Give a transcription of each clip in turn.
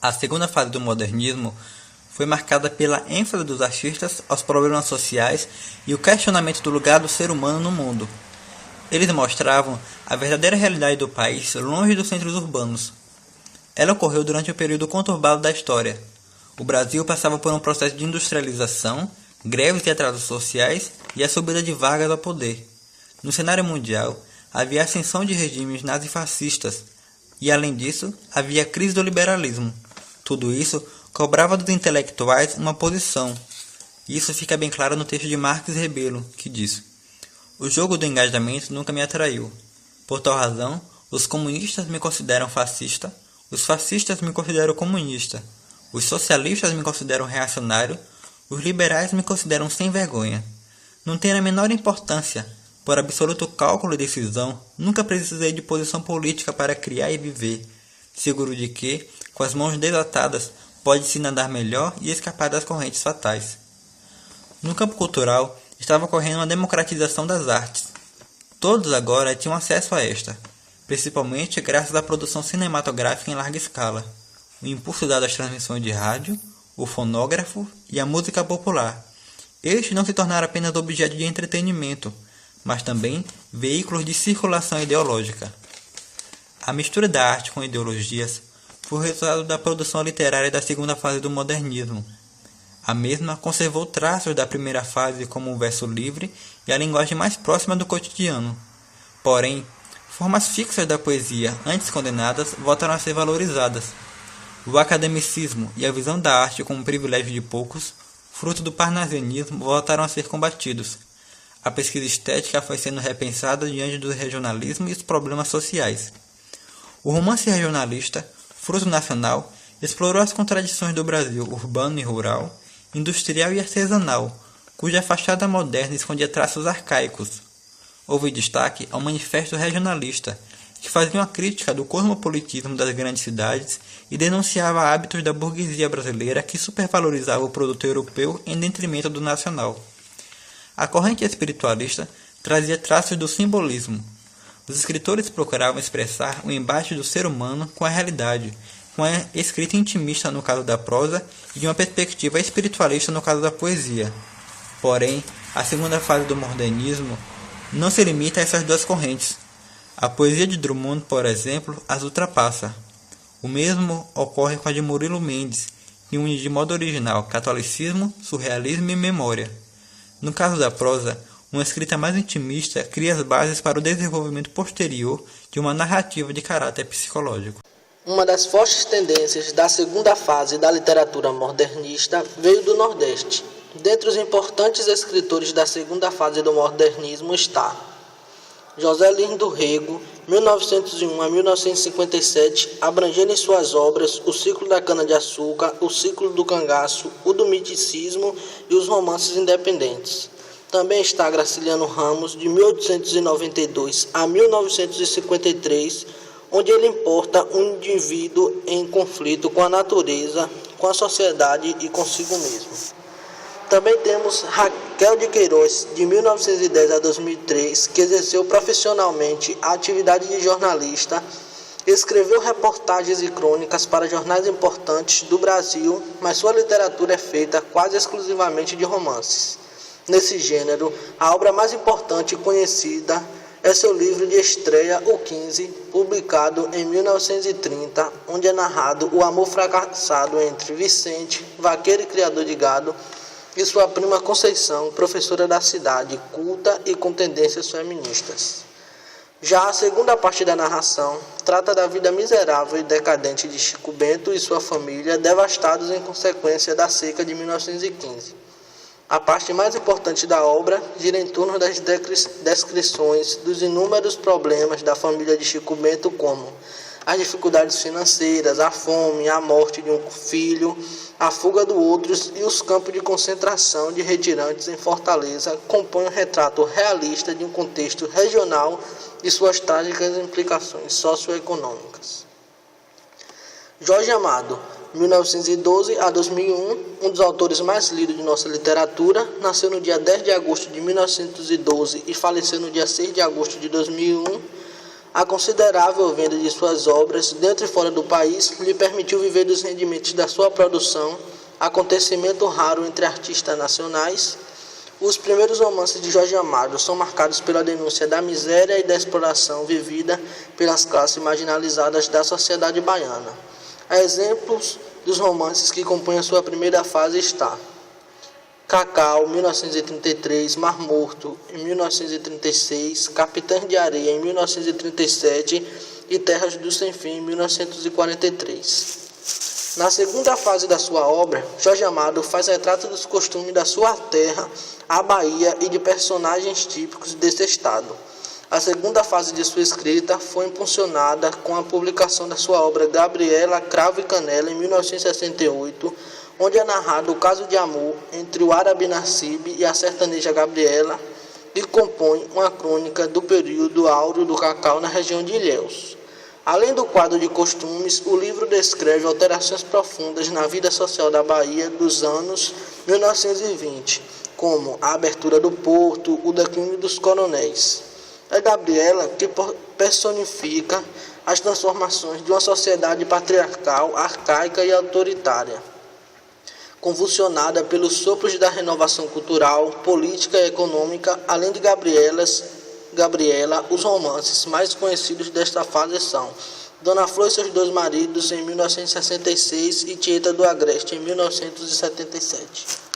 A segunda fase do modernismo foi marcada pela ênfase dos artistas aos problemas sociais e o questionamento do lugar do ser humano no mundo. Eles mostravam a verdadeira realidade do país longe dos centros urbanos. Ela ocorreu durante o período conturbado da história. O Brasil passava por um processo de industrialização, greves e atrasos sociais e a subida de Vargas ao poder. No cenário mundial, havia a ascensão de regimes nazifascistas e, além disso, havia a crise do liberalismo. Tudo isso cobrava dos intelectuais uma posição. Isso fica bem claro no texto de Marx Rebelo, que diz: "O jogo do engajamento nunca me atraiu. Por tal razão, os comunistas me consideram fascista, os fascistas me consideram comunista, os socialistas me consideram reacionário, os liberais me consideram sem vergonha. Não tem a menor importância. Por absoluto cálculo e decisão, nunca precisei de posição política para criar e viver, seguro de que, com as mãos desatadas, pode-se nadar melhor e escapar das correntes fatais." No campo cultural, estava ocorrendo uma democratização das artes. Todos agora tinham acesso a esta, principalmente graças à produção cinematográfica em larga escala, o impulso dado às transmissões de rádio, o fonógrafo e a música popular. Estes não se tornaram apenas objeto de entretenimento, mas também veículos de circulação ideológica. A mistura da arte com ideologias foi o resultado da produção literária da segunda fase do modernismo. A mesma conservou traços da primeira fase como o verso livre e a linguagem mais próxima do cotidiano. Porém, formas fixas da poesia, antes condenadas, voltaram a ser valorizadas. O academicismo e a visão da arte como privilégio de poucos, fruto do parnasianismo, voltaram a ser combatidos. A pesquisa estética foi sendo repensada diante do regionalismo e os problemas sociais. O romance regionalista, fruto nacional, explorou as contradições do Brasil urbano e rural, industrial e artesanal, cuja fachada moderna escondia traços arcaicos. Houve destaque ao Manifesto Regionalista, que fazia uma crítica do cosmopolitismo das grandes cidades e denunciava hábitos da burguesia brasileira que supervalorizava o produto europeu em detrimento do nacional. A corrente espiritualista trazia traços do simbolismo. Os escritores procuravam expressar o embate do ser humano com a realidade, com a escrita intimista no caso da prosa e de uma perspectiva espiritualista no caso da poesia. Porém, a segunda fase do modernismo não se limita a essas duas correntes. A poesia de Drummond, por exemplo, as ultrapassa. O mesmo ocorre com a de Murilo Mendes, que une de modo original catolicismo, surrealismo e memória. No caso da prosa, uma escrita mais intimista cria as bases para o desenvolvimento posterior de uma narrativa de caráter psicológico. Uma das fortes tendências da segunda fase da literatura modernista veio do Nordeste. Dentre os importantes escritores da segunda fase do modernismo está José Lins do Rego, 1901 a 1957, abrangendo em suas obras o ciclo da cana-de-açúcar, o ciclo do cangaço, o do miticismo e os romances independentes. Também está Graciliano Ramos, de 1892 a 1953, onde ele importa um indivíduo em conflito com a natureza, com a sociedade e consigo mesmo. Também temos Raquel de Queiroz, de 1910 a 2003, que exerceu profissionalmente a atividade de jornalista, escreveu reportagens e crônicas para jornais importantes do Brasil, mas sua literatura é feita quase exclusivamente de romances. Nesse gênero, a obra mais importante e conhecida é seu livro de estreia, O 15, publicado em 1930, onde é narrado o amor fracassado entre Vicente, vaqueiro e criador de gado, e sua prima Conceição, professora da cidade, culta e com tendências feministas. Já a segunda parte da narração trata da vida miserável e decadente de Chico Bento e sua família, devastados em consequência da seca de 1915. A parte mais importante da obra gira em torno das descrições dos inúmeros problemas da família de Chico Bento, como as dificuldades financeiras, a fome, a morte de um filho, a fuga do outros e os campos de concentração de retirantes em Fortaleza compõem um retrato realista de um contexto regional e suas trágicas implicações socioeconômicas. Jorge Amado, 1912 a 2001, um dos autores mais lidos de nossa literatura, nasceu no dia 10 de agosto de 1912 e faleceu no dia 6 de agosto de 2001. A considerável venda de suas obras dentro e fora do país lhe permitiu viver dos rendimentos da sua produção, acontecimento raro entre artistas nacionais. Os primeiros romances de Jorge Amado são marcados pela denúncia da miséria e da exploração vivida pelas classes marginalizadas da sociedade baiana. A exemplos dos romances que compõem a sua primeira fase está Cacau, 1933, Mar Morto, em 1936, Capitães de Areia, em 1937 e Terras do Sem Fim, em 1943. Na segunda fase da sua obra, Jorge Amado faz retrato dos costumes da sua terra, a Bahia, e de personagens típicos desse estado. A segunda fase de sua escrita foi impulsionada com a publicação da sua obra Gabriela, Cravo e Canela, em 1968, onde é narrado o caso de amor entre o árabe Nassib e a sertaneja Gabriela, que compõe uma crônica do período áureo do cacau na região de Ilhéus. Além do quadro de costumes, o livro descreve alterações profundas na vida social da Bahia dos anos 1920, como a abertura do porto, o declínio dos coronéis. É Gabriela que personifica as transformações de uma sociedade patriarcal, arcaica e autoritária, convulsionada pelos sopros da renovação cultural, política e econômica. Além de Gabriela, os romances mais conhecidos desta fase são Dona Flor e seus dois maridos, em 1966, e Tieta do Agreste, em 1977.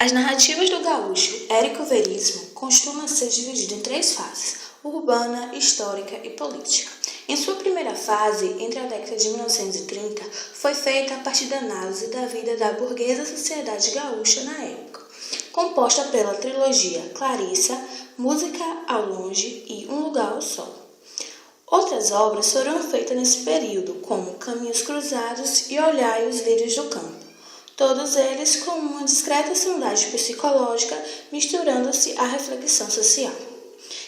As narrativas do gaúcho Érico Veríssimo costumam ser divididas em três fases: urbana, histórica e política. Em sua primeira fase, entre a década de 1930, foi feita a partir da análise da vida da burguesa sociedade gaúcha na época, composta pela trilogia Clarissa, Música ao Longe e Um Lugar ao Sol. Outras obras foram feitas nesse período, como Caminhos Cruzados e Olhai os Lírios do Campo, todos eles com uma discreta sondagem psicológica, misturando-se à reflexão social.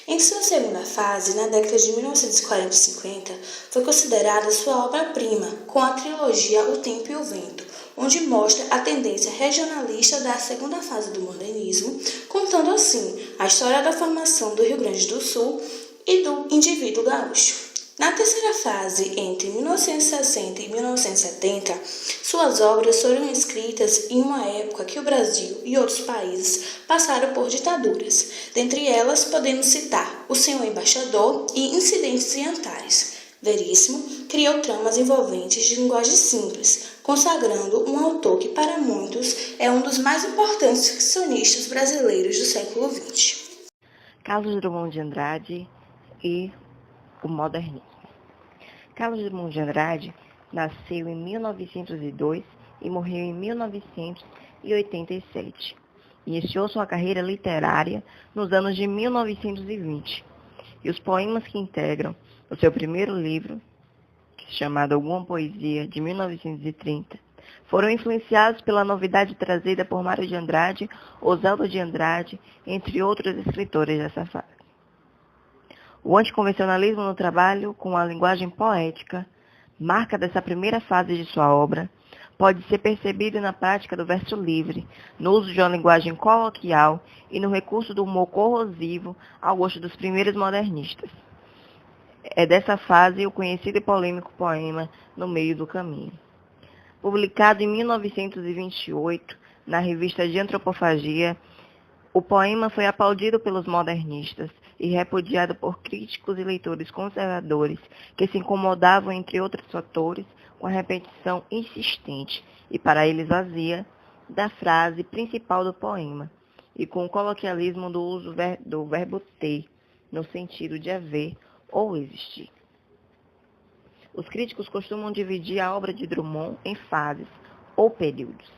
Em sua segunda fase, na década de 1940 e 50, foi considerada sua obra-prima, com a trilogia O Tempo e o Vento, onde mostra a tendência regionalista da segunda fase do modernismo, contando assim a história da formação do Rio Grande do Sul e do indivíduo gaúcho. Na terceira fase, entre 1960 e 1970, suas obras foram escritas em uma época que o Brasil e outros países passaram por ditaduras. Dentre elas, podemos citar O Senhor Embaixador e Incidentes e Antares. Veríssimo criou tramas envolventes de linguagem simples, consagrando um autor que, para muitos, é um dos mais importantes ficcionistas brasileiros do século XX. Carlos Drummond de Andrade e o modernismo. Carlos Drummond de Andrade nasceu em 1902 e morreu em 1987. Iniciou sua carreira literária nos anos de 1920, e os poemas que integram o seu primeiro livro, chamado Alguma Poesia, de 1930, foram influenciados pela novidade trazida por Mário de Andrade, Oswaldo de Andrade, entre outros escritores dessa fase. O anticonvencionalismo no trabalho com a linguagem poética, marca dessa primeira fase de sua obra, pode ser percebido na prática do verso livre, no uso de uma linguagem coloquial e no recurso do humor corrosivo ao gosto dos primeiros modernistas. É dessa fase o conhecido e polêmico poema No Meio do Caminho. Publicado em 1928 na revista de Antropofagia, o poema foi aplaudido pelos modernistas e repudiado por críticos e leitores conservadores que se incomodavam, entre outros fatores, com a repetição insistente e para eles vazia da frase principal do poema e com o coloquialismo do uso do verbo ter, no sentido de haver ou existir. Os críticos costumam dividir a obra de Drummond em fases ou períodos.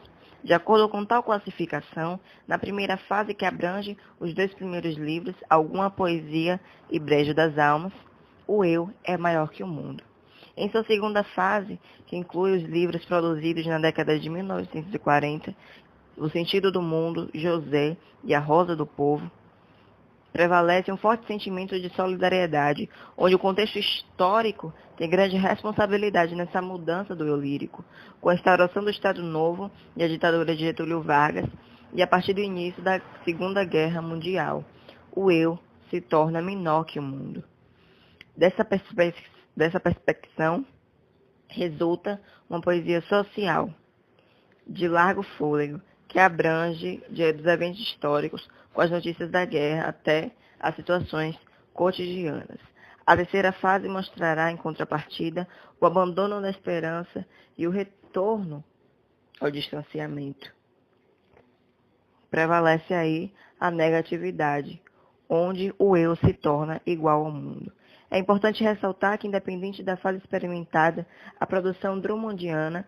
De acordo com tal classificação, na primeira fase, que abrange os dois primeiros livros, Alguma Poesia e Brejo das Almas, o eu é maior que o mundo. Em sua segunda fase, que inclui os livros produzidos na década de 1940, O Sentido do Mundo, José e A Rosa do Povo, prevalece um forte sentimento de solidariedade, onde o contexto histórico tem grande responsabilidade nessa mudança do eu lírico, com a instauração do Estado Novo e a ditadura de Getúlio Vargas, e a partir do início da Segunda Guerra Mundial, o eu se torna menor que o mundo. Dessa perspectiva resulta uma poesia social, de largo fôlego, que abrange dos eventos históricos, com as notícias da guerra, até as situações cotidianas. A terceira fase mostrará, em contrapartida, o abandono da esperança e o retorno ao distanciamento. Prevalece aí a negatividade, onde o eu se torna igual ao mundo. É importante ressaltar que, independente da fase experimentada, a produção drummondiana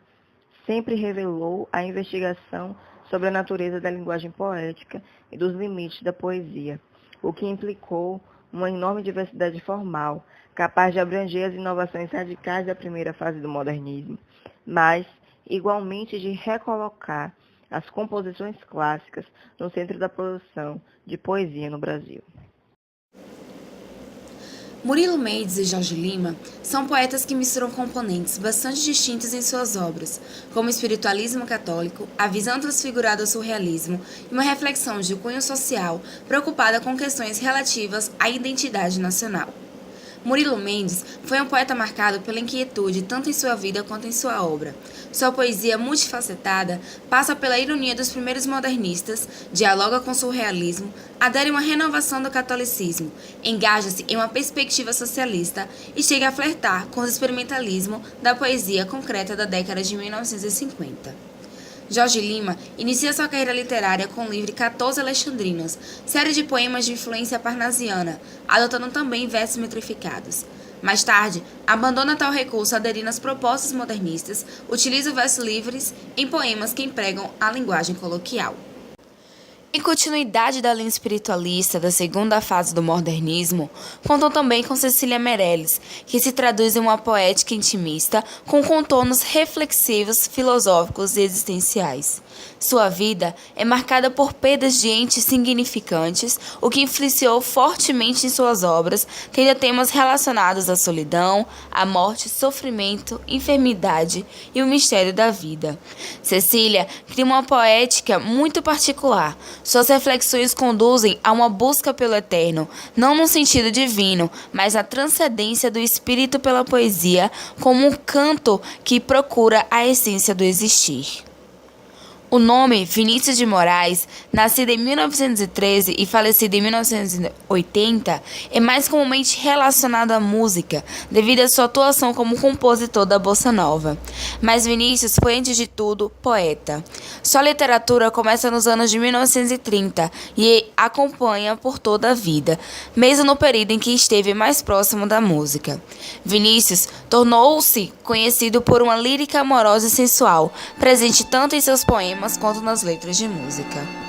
sempre revelou a investigação sobre a natureza da linguagem poética e dos limites da poesia, o que implicou uma enorme diversidade formal, capaz de abranger as inovações radicais da primeira fase do modernismo, mas, igualmente, de recolocar as composições clássicas no centro da produção de poesia no Brasil. Murilo Mendes e Jorge Lima são poetas que misturam componentes bastante distintos em suas obras, como o espiritualismo católico, a visão transfigurada ao surrealismo e uma reflexão de cunho social preocupada com questões relativas à identidade nacional. Murilo Mendes foi um poeta marcado pela inquietude tanto em sua vida quanto em sua obra. Sua poesia multifacetada passa pela ironia dos primeiros modernistas, dialoga com o surrealismo, adere a uma renovação do catolicismo, engaja-se em uma perspectiva socialista e chega a flertar com o experimentalismo da poesia concreta da década de 1950. Jorge Lima inicia sua carreira literária com o livro 14 Alexandrinas, série de poemas de influência parnasiana, adotando também versos metrificados. Mais tarde, abandona tal recurso aderindo às propostas modernistas, utiliza versos livres em poemas que empregam a linguagem coloquial. Em continuidade da linha espiritualista da segunda fase do modernismo, contam também com Cecília Meirelles, que se traduz em uma poética intimista com contornos reflexivos, filosóficos e existenciais. Sua vida é marcada por perdas de entes significantes, o que influenciou fortemente em suas obras, tendo temas relacionados à solidão, à morte, sofrimento, enfermidade e o mistério da vida. Cecília cria uma poética muito particular. Suas reflexões conduzem a uma busca pelo eterno, não no sentido divino, mas na transcendência do espírito pela poesia, como um canto que procura a essência do existir. O nome Vinícius de Moraes, nascido em 1913 e falecido em 1980, é mais comumente relacionado à música, devido à sua atuação como compositor da bossa nova. Mas Vinícius foi, antes de tudo, poeta. Sua literatura começa nos anos de 1930 e acompanha por toda a vida, mesmo no período em que esteve mais próximo da música. Vinícius tornou-se conhecido por uma lírica amorosa e sensual, presente tanto em seus poemas quanto nas letras de música.